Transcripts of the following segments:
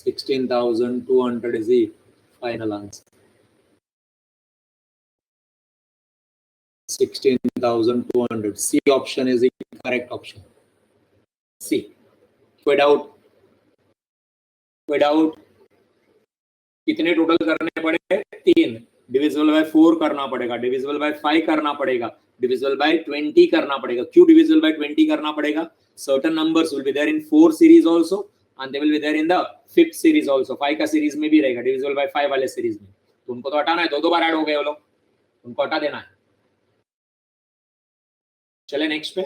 16,200 is the final answer. 16,200. C option is the correct option. C. Without कितने total करने पड़े? 3. Divisible by 4 करना पड़ेगा, डिविजिबल बाय 5 करना पड़ेगा, डिविजिबल बाय 20 करना पड़ेगा. क्यों डिविजिबल बाय 20 करना पड़ेगा? Certain numbers will be there in 4 series also and they will be there in the 5th series also. 5 का सीरीज में भी रहेगा, डिविजिबल बाय 5 वाले सीरीज में. तो उनको तो हटाना है, दो बार ऐड हो गए वो लोग, उनको हटा देना है. चले नेक्स्ट पे.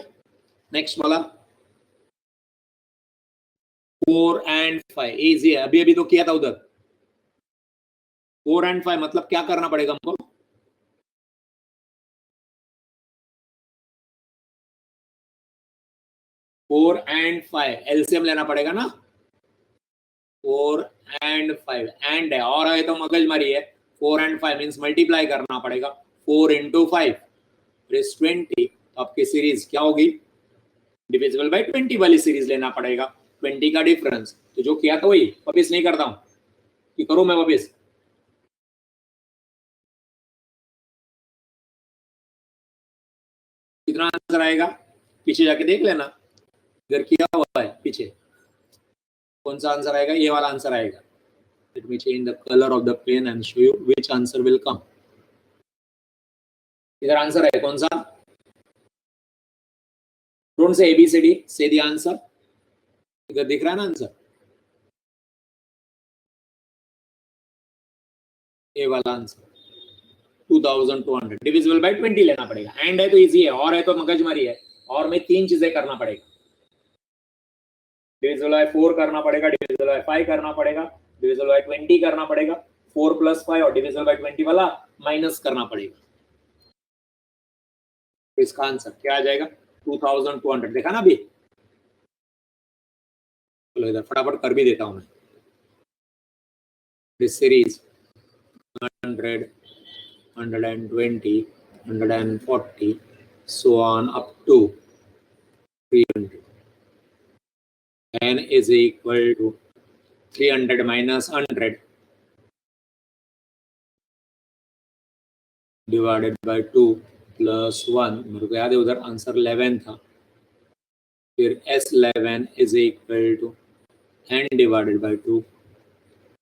नेक्स्ट वाला 4 and 5 इजी है. अभी तो किया था उधर. 4 and 5 मतलब क्या करना पड़ेगा हमको? फोर एंड 5 एलसीएम लेना पड़ेगा ना. 4 and 5 एंड है और है तो मगजमारी है. 4 and 5 मींस मल्टीप्लाई करना पड़ेगा. 4 into 5 is 20. आपकी सीरीज क्या होगी? डिविजिबल बाय 20 वाली सीरीज लेना पड़ेगा. 20 का डिफरेंस तो जो किया था वही वापिस नहीं करता हूं कि करूं मैं वापिस. कितना आंसर आएगा? पीछे जाके देख लेना, इधर किया हुआ है पीछे. कौन सा आंसर आएगा? ये वाला आंसर आएगा. Let me change the color of the pen and show you which answer will come. इधर आंसर है कौन सा? Don't say ABCD, say the answer. इधर दिख रहा है ना आंसर? ये वाला आंसर 2200. डिविजिबल बाय 20 लेना पड़ेगा. एंड है तो इजी है, और है तो मगजमारी है. और में 3 चीजें करना पड़ेगा. डिविजिबल बाय 4 करना पड़ेगा, डिविजिबल बाय 5 करना पड़ेगा, डिविजिबल बाय 20 करना पड़ेगा. 4 + 5 और डिविजिबल बाय 20 वाला माइनस करना पड़ेगा. तो इसका आंसर क्या आ जाएगा? 2200. देखा ना अभी? चलो इधर फटाफट कर भी देता हूं मैं. This series 100, 120, 140, so on up to 300. N is equal to 300 minus 100 divided by 2 plus 1. मेरे को याद है उधर आंसर 11 था. फिर S11 is equal to N divided by 2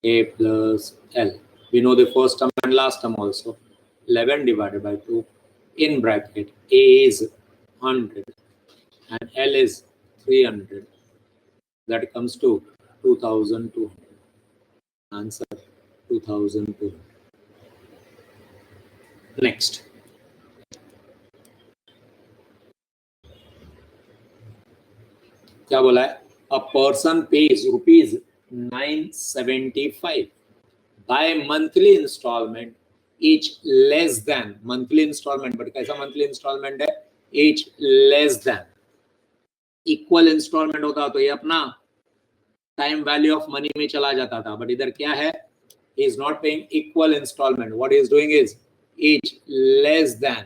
A plus L. We know the first term and last term also. 11 divided by 2 in bracket A is 100 and L is 300. That comes to 2200. Answer 2200. Next. क्या बोला है? A person pays rupees 975 by monthly installment, each less than monthly installment. but कैसा monthly installment है? Each less than. Equal installment होता तो ये अपना time value of money में चला जाता था. बट इधर क्या है? He is not paying equal installment. What he is doing is each less than.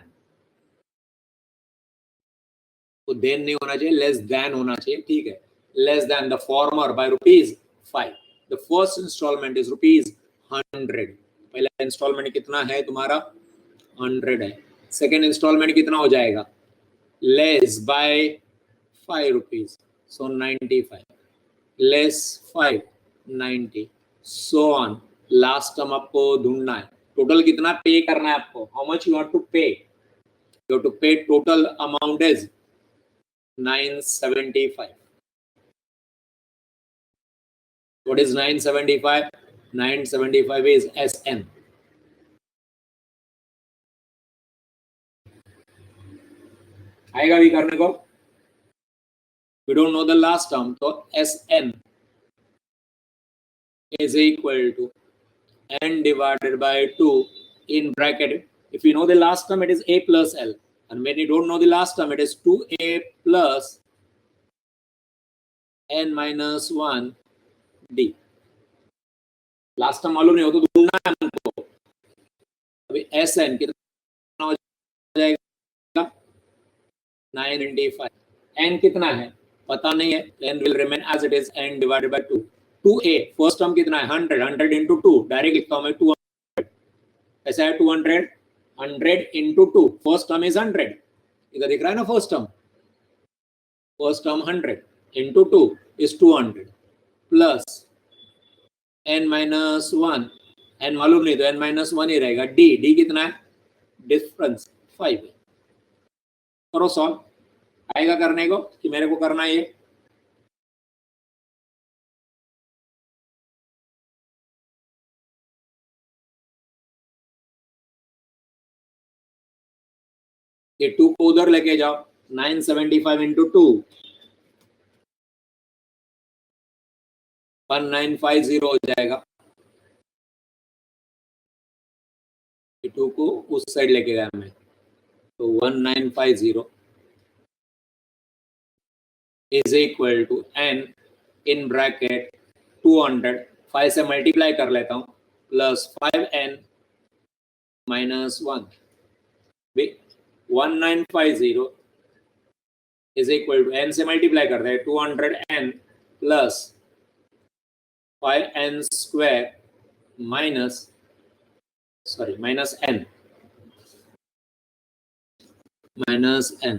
तो देन नहीं होना चाहिए, लेस देन होना चाहिए. ठीक है. Less than the former by ₹5. The first installment is ₹100. पहला इंस्टॉलमेंट कितना है तुम्हारा? 100 है. सेकेंड इंस्टॉलमेंट कितना हो जाएगा? Less by ₹5, so 95. Less 5, 90, so on. Last term आपको ढूंढना है. टोटल कितना पे करना है आपको? How much you want to pay? You have to pay total amount is 975. What is 975? 975 is SN. आएगा भी करने को? We don't know the last term, so SN is equal to N divided by 2 in bracket. If you know the last term, it is A plus L. And when you don't know the last term, it is 2A plus N minus 1 D. Last time मालूम नहीं हो तो ढूंढना है हमको. अभी SN कितना हो जाएगा? 995. N कितना है पता नहीं है. N will remain as it is, N divided by 2. 2a first term कितना है 100, 100 इंटू 2 डायरेक्ट लिखता हूं मैं 200, ऐसा है 200, 100 इंटू 2 फर्स्ट टर्म इज 100, इधर दिख रहा है ना first term 100 into 2 is 200 plus n minus 1, n मालूम नहीं तो n माइनस 1 ही रहेगा, d कितना है डिफरेंस 5 है। करो सॉल्व, आएगा करने को कि मेरे को करना है ये 2 को उधर लेके जाओ, 975 इंटू 2 1950 हो जाएगा, 2 को उस साइड लेके गया मैं तो 1950 is equal to n in bracket 200, 5 से मल्टीप्लाई कर लेता हूं plus 5n minus 1, 1950 is equal to n से मल्टीप्लाई करते हैं 200n plus 5n square minus minus n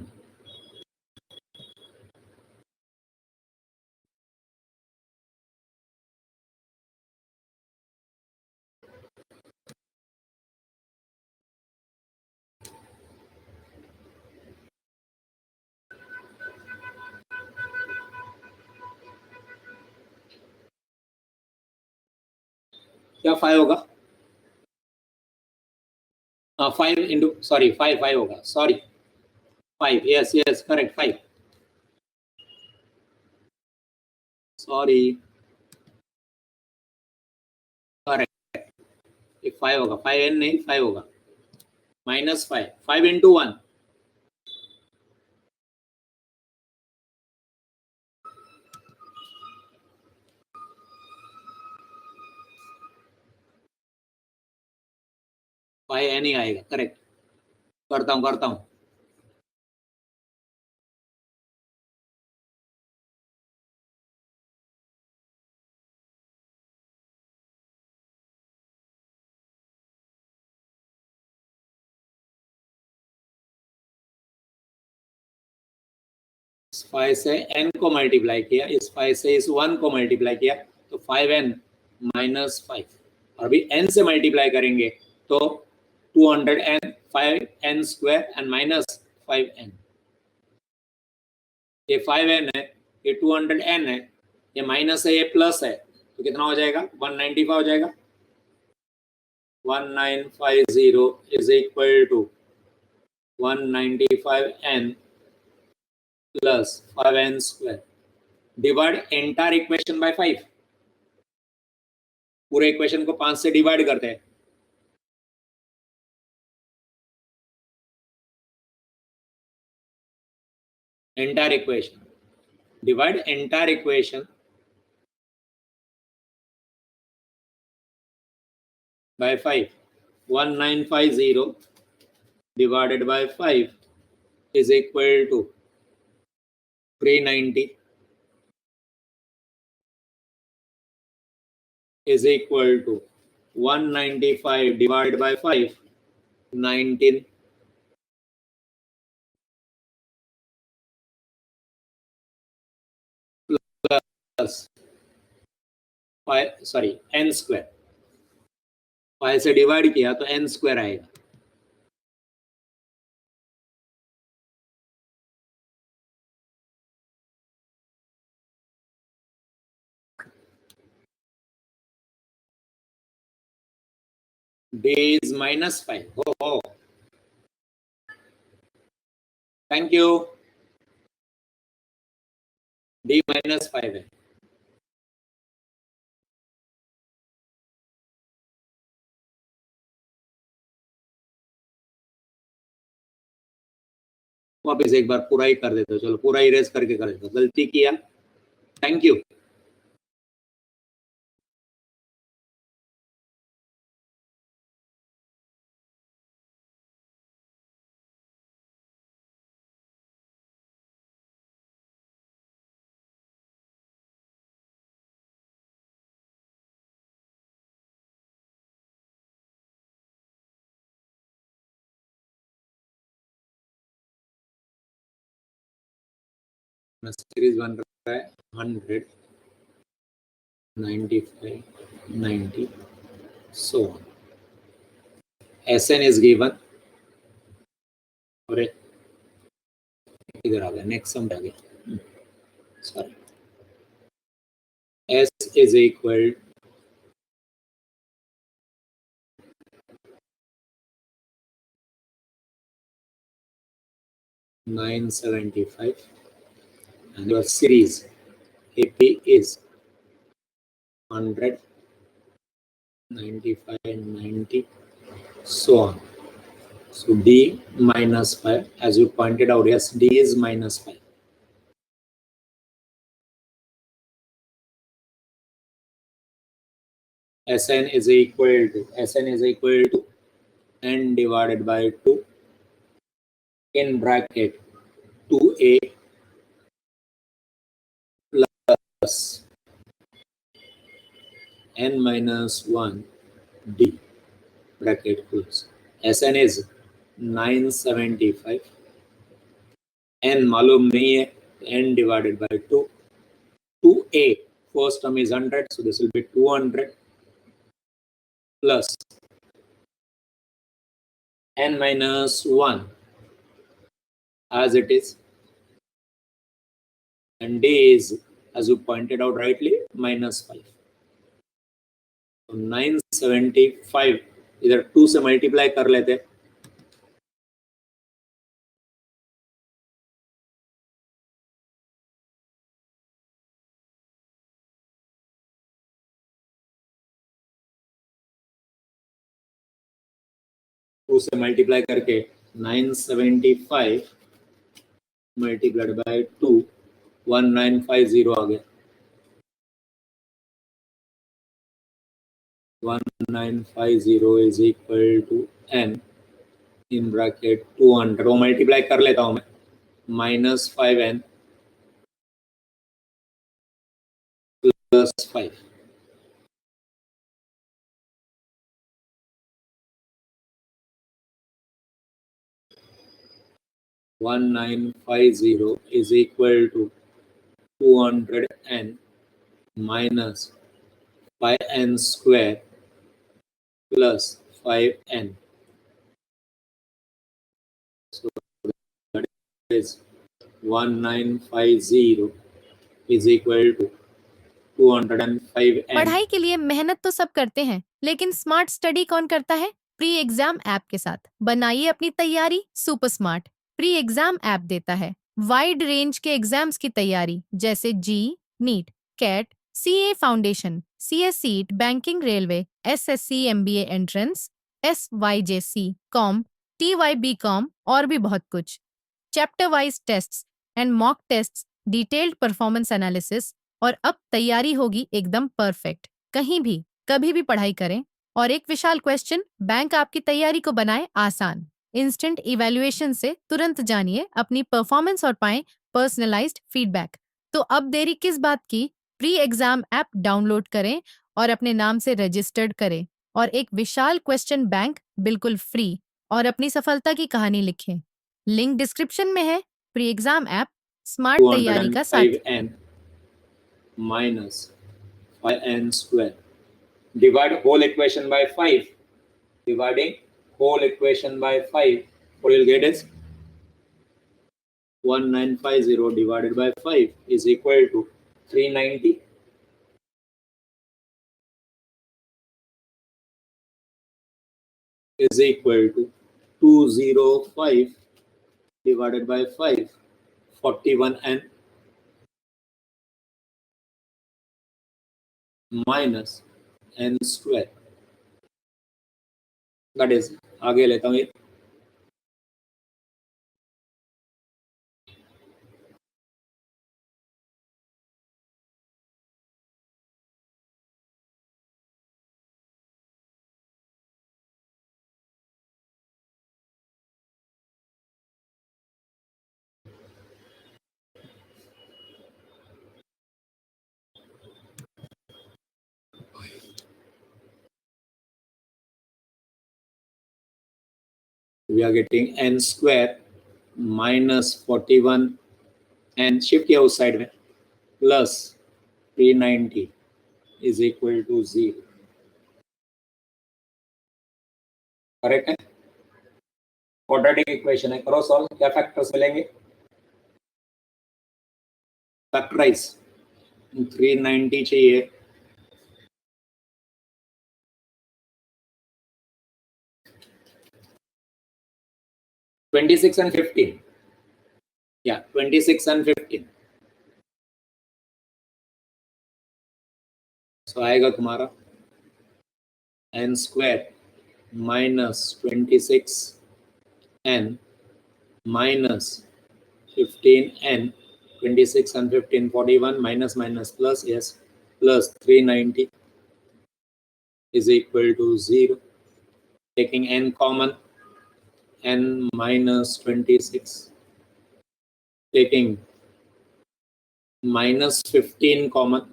क्या 5 होगा 5 इंटू सॉरी 5 होगा, sorry 5, yes correct 5, sorry correct, 5 होगा, 5n नहीं 5 होगा, माइनस 5, 5 इंटू 1 5n ही आएगा, करेक्ट, करता हूँ इस 5 से n को मल्टीप्लाई किया, इस 5 से इस 1 को मल्टीप्लाई किया तो 5n माइनस 5, और अभी n से मल्टीप्लाई करेंगे तो 200n 5n square and minus 5n, ये 5n है, ये 200n है, ये माइनस है, ये प्लस है, तो कितना हो जाएगा 195 हो जाएगा, 1950 is equal to 195n plus 5n square, divide entire equation by 5, पूरे इक्वेशन को 5 से डिवाइड करते हैं, entire equation, divide entire equation by 5, 1950 divided by 5 is equal to 390 is equal to 195 divided by 5, 19 plus 5 sorry n square, 5 से divide किया तो n square आएगा, d is minus 5, oh thank you, d minus 5 है, वापिस एक बार पूरा ही कर देते हो, चलो पूरा इरेज करके कर देते हो, गलती किया, थैंक यू। सीरीज बन रहा है 100, 95, 90, so on. Sn is given. और इधर आ गया, नेक्स्ट सम आ गया, sorry. S is equal 975 and your series AP is 100, 95, 90, so on. So D minus 5, as you pointed out, yes, D is minus 5. Sn is equal to n divided by 2 in bracket 2a plus n minus 1 D bracket close. Sn is 975, n मालूम नहीं है, n divided by 2, 2a, first term is 100, so this will be 200 plus n minus 1 as it is, and D is, as you pointed out rightly, minus 5. So 975 इधर 2 से multiply कर लेते, to से multiply करके 975 multiplied by 2, 1950 आ गया, 1950 is equal to n in bracket 200, वो multiply कर लेता हूं मैं, minus 5n plus 5. One nine five zero is equal to 200n minus 5n square plus 5n. So that is 1950 is equal to 205n. पढ़ाई के लिए मेहनत तो सब करते हैं, लेकिन स्मार्ट स्टडी कौन करता है? प्री एग्जाम ऐप के साथ बनाइए अपनी तैयारी super smart. Pre exam app देता है वाइड रेंज के एग्जाम्स की तैयारी, जैसे JEE, NEET, CAT, CA foundation, CSEET, banking, railway, SSC, MBA entrance, SYJC, com, TYBCom और भी बहुत कुछ। Chapter wise tests and mock tests, detailed performance analysis, और अब तैयारी होगी एकदम परफेक्ट। कहीं भी कभी भी पढ़ाई करें, और एक विशाल क्वेश्चन बैंक आपकी तैयारी को बनाए आसान। इंस्टेंट इवैल्यूएशन से तुरंत जानिए अपनी परफॉर्मेंस और पाएं पर्सनलाइज्ड फीडबैक। तो अब देरी किस बात की? प्री एग्जाम ऐप डाउनलोड करें और अपने नाम से रजिस्टर्ड करें, और एक विशाल क्वेश्चन बैंक बिल्कुल फ्री, और अपनी सफलता की कहानी लिखें। लिंक डिस्क्रिप्शन में है। प्री एग्जाम ऐप स्मार्ट तैयारी का साथ। 205n minus 5n square. Divide whole equation by 5. Dividing whole equation by 5, what you'll get is 1950 divided by 5 is equal to 390. Is equal to 205 divided by 5, 41n minus n square. That is, आगे लेता हूँ ये, we are getting n square minus 41 and shift किया उस side में, plus 390 is equal to 0। Correct है, quadratic equation है, करो सॉल्व। क्या फैक्टर्स मिलेंगे? फैक्टराइज 390 चाहिए, $26 and $15, या 26 and 15, सो आएगा तुम्हारा n square minus 26 n minus 15n, 26 and 15 41, minus minus plus, yes, plus 390 is equal to 0. Taking n common, n minus 26, taking minus 15 common,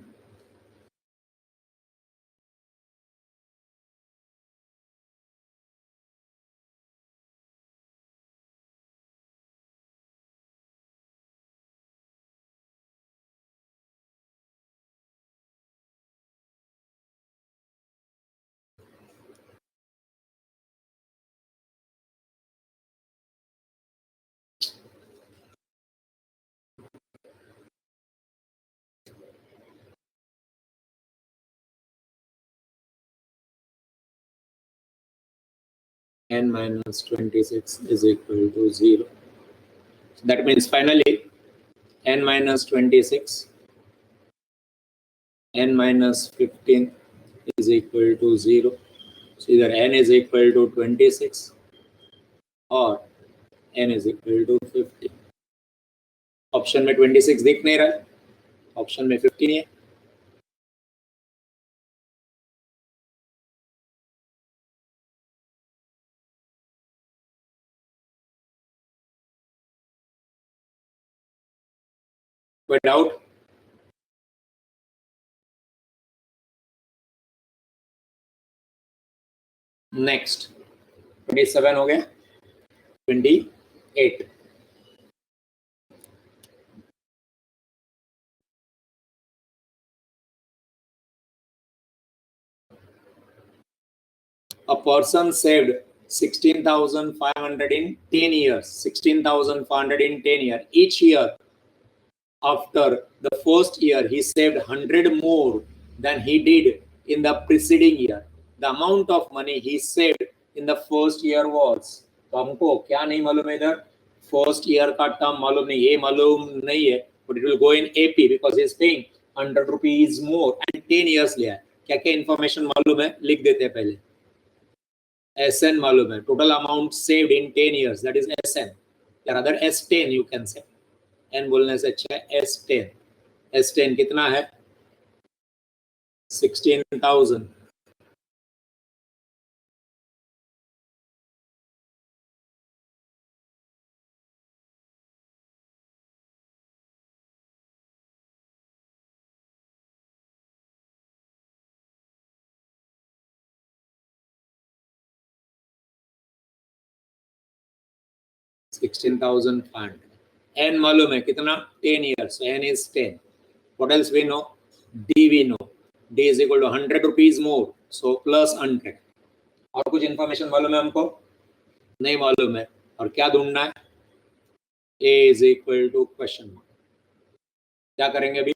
n minus 26 is equal to 0. So that means finally n minus 26, n minus 15 is equal to 0. So either n is equal to 26 or n is equal to 50. Option में 26 दिख नहीं रहा है, option में 15 है। कोई doubt? Next 27 हो गया, 28, a person saved 16,500 in 10 years. 16,500 in 10 years. Each year, after the first year, he saved 100 more than he did in the preceding year. The amount of money he saved in the first year was, तो हमको क्या नहीं मालूम है इधर, first year का term मालूम नहीं, ये मालूम नहीं है, but it will go in AP because he is paying 100 rupees more and 10 years लिया है। क्या क्या इन्फॉर्मेशन मालूम है लिख देते हैं पहले। SN मालूम है, total amount saved in 10 years, that is SN, या rather S10 you can say, N बोलने से अच्छा है S10। S10 कितना है? 16,000, N मालूम है कितना? 10 years, so N is 10. What else we know? D we know, D is equal to 100 rupees more, so plus 100. और कुछ इन्फॉर्मेशन मालूम है हमको? नहीं मालूम है, और क्या ढूंढना है? A is equal to question mark। क्या करेंगे अभी?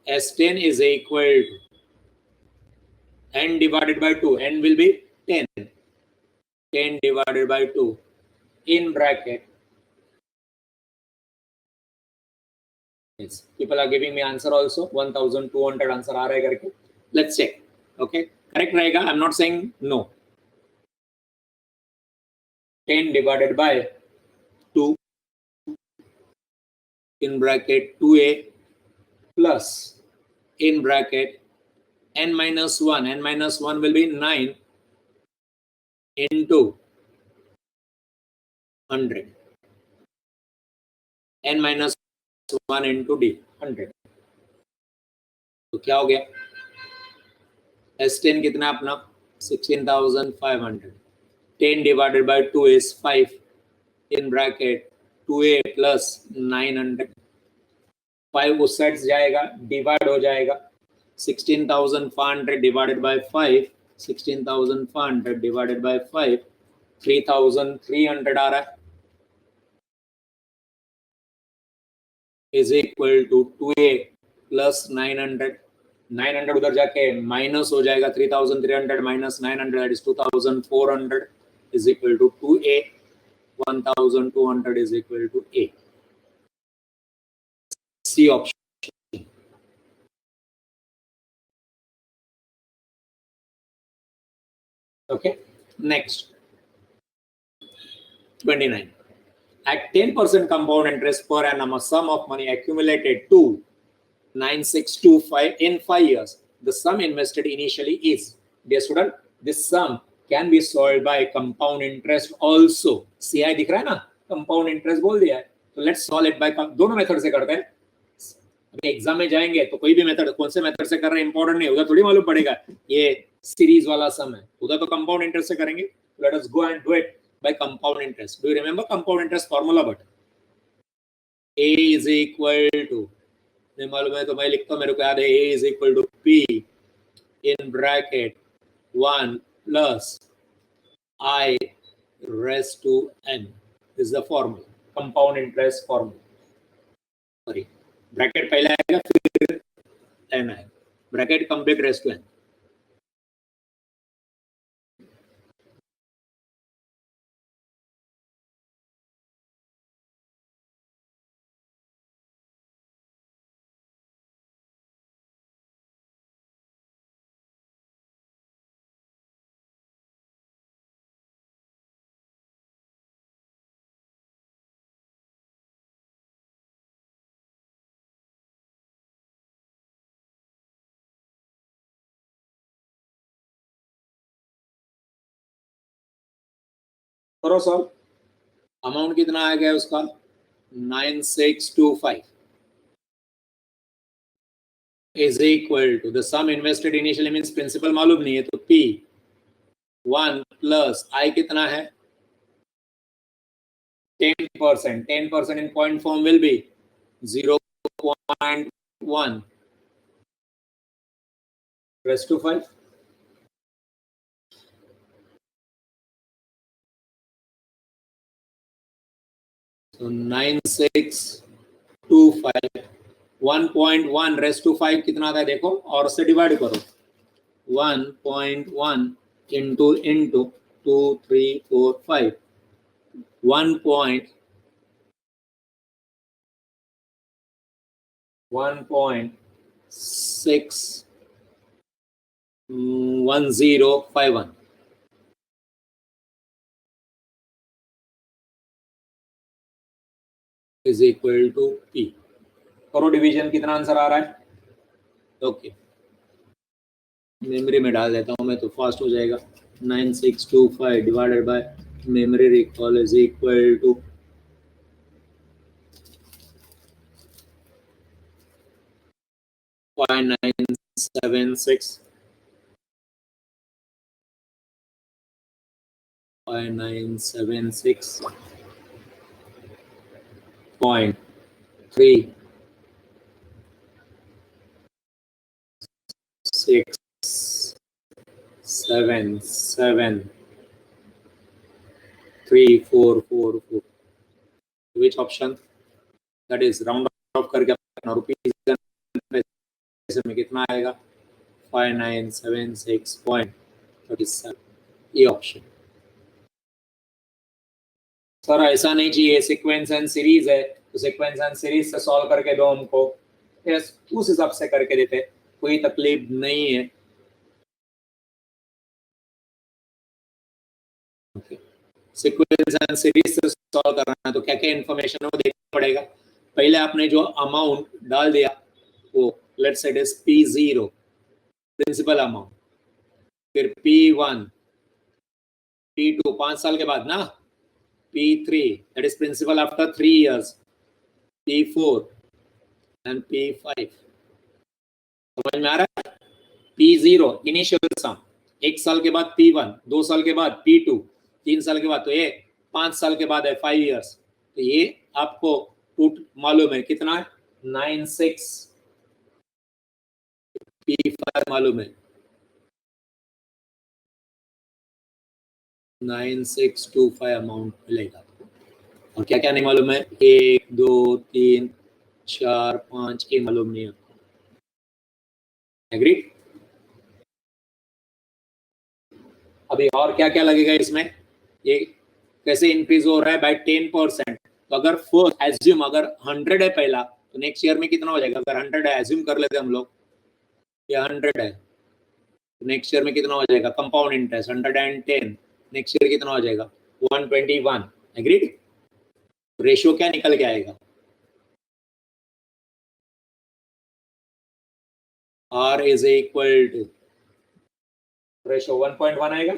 S10 is equal to N divided by 2, N will be 10, 10 divided by 2 in bracket, yes, people are giving me answer also, 1200 answer आ रहा है करके, let's check, okay, correct रहेगा, I'm not saying no, 10 divided by 2 in bracket 2a plus in bracket n minus 1, n minus 1 will be 9 into 100, n minus 1 into d 100, तो क्या हो गया? S10 कितना अपना? 16,500, 10 divided by 2 is 5 in bracket 2a plus 900, 5 उस side से जाएगा, divide हो जाएगा 16,500 डिवाइडेड बाय 5, 16,500 डिवाइडेड बाय 5, 3,300 आ रहा है, is equal to 2a plus 900, 900 उधर जाके माइनस हो जाएगा, 3,300 minus 900 that is 2,400 is equal to 2a, 1,200 is equal to a. C option. Okay, next 29. At 10% compound interest per annum, a sum of money accumulated to 9625 in 5 years. The sum invested initially is, dear student, this sum can be solved by compound interest also. CI दिख रहा है ना, compound interest बोल दिया है, तो let's solve it by दोनों method से करते हैं. अभी एग्जाम में जाएंगे तो कोई भी मेथड, कौन से मेथड से कर रहे हैं इंपॉर्टेंट नहीं, उधर थोड़ी मालूम पड़ेगा ये सीरीज वाला सम है, उधर तो कंपाउंड इंटरेस्ट से करेंगे. Let us go and do it by compound interest. Do you remember compound interest formula? But A is equal to, नहीं मालूम है तो मैं लिखता हूँ, मेरे को याद है, A is equal to P in bracket 1 plus I raised to N. This is the formula, compound interest formula. Sorry, bracket पहले आएगा फिर N आएगा, bracket complete raised to N. करो सॉल्व. अमाउंट कितना आ गया उसका, 9625 is equal to the sum invested initially means principal मालूम नहीं है तो P 1 plus I कितना है 10%, 10% in point form will be 0.1 raised to 5. So 9625 1.1 raised to 5 कितना आता है देखो, और से डिवाइड करो, 1.1 into 2 3 4 5, 1.61051 is equal to P. करो डिवीजन, कितना आंसर आ रहा है. ओके, मेमोरी में डाल देता हूँ मैं तो फास्ट हो जाएगा. 9625 divided by memory recall is equal to 5976 .3 6 7 7 3 4 4 4. Which option? That is round off करके अपना रुपीज पैसे में कितना आएगा, 5976.37. ये ऑप्शन. सर ऐसा नहीं चाहिए, सीक्वेंस एंड सीरीज है तो सीक्वेंस एंड सीरीज से सॉल्व करके दो हमको, यस उस हिसाब से करके देते, कोई तकलीफ नहीं है. सीक्वेंस एंड सीरीज से सॉल्व करना है तो क्या क्या इन्फॉर्मेशन है वो देखना पड़ेगा. पहले आपने जो अमाउंट डाल दिया वो let's say it is P0 principal amount, फिर P1 P2 5 साल के बाद ना, P3 that is principal after 3 years, P4 and P5. समझ में आ रहा है. P0 इनिशियल सम, 1 साल के बाद P1, 2 साल के बाद P2, 3 साल के बाद, तो ये 5 साल के बाद है 5 years. तो ये आपको टूट मालूम है कितना है 96 P5 मालूम है, 9625 अमाउंट मिलेगा। और क्या क्या नहीं मालूम है, 1 2 3 4 5 ये मालूम नहीं है। एग्री? अभी और क्या क्या लगेगा इसमें, ये कैसे इंक्रीज हो रहा है बाय 10%। तो अगर फर्स्ट एज्यूम अगर 100 है पहला, तो नेक्स्ट ईयर में कितना हो जाएगा? अगर 100 है, एज्यूम कर लेते हम लोग ये 100 है, नेक्स्ट ईयर में कितना हो जाएगा? कंपाउंड इंटरेस्ट 110, नेक्स्ट ईयर कितना हो जाएगा? 121। एग्रीड? रेशियो क्या निकल के आएगा? R is equal to ratio 1.1 आएगा।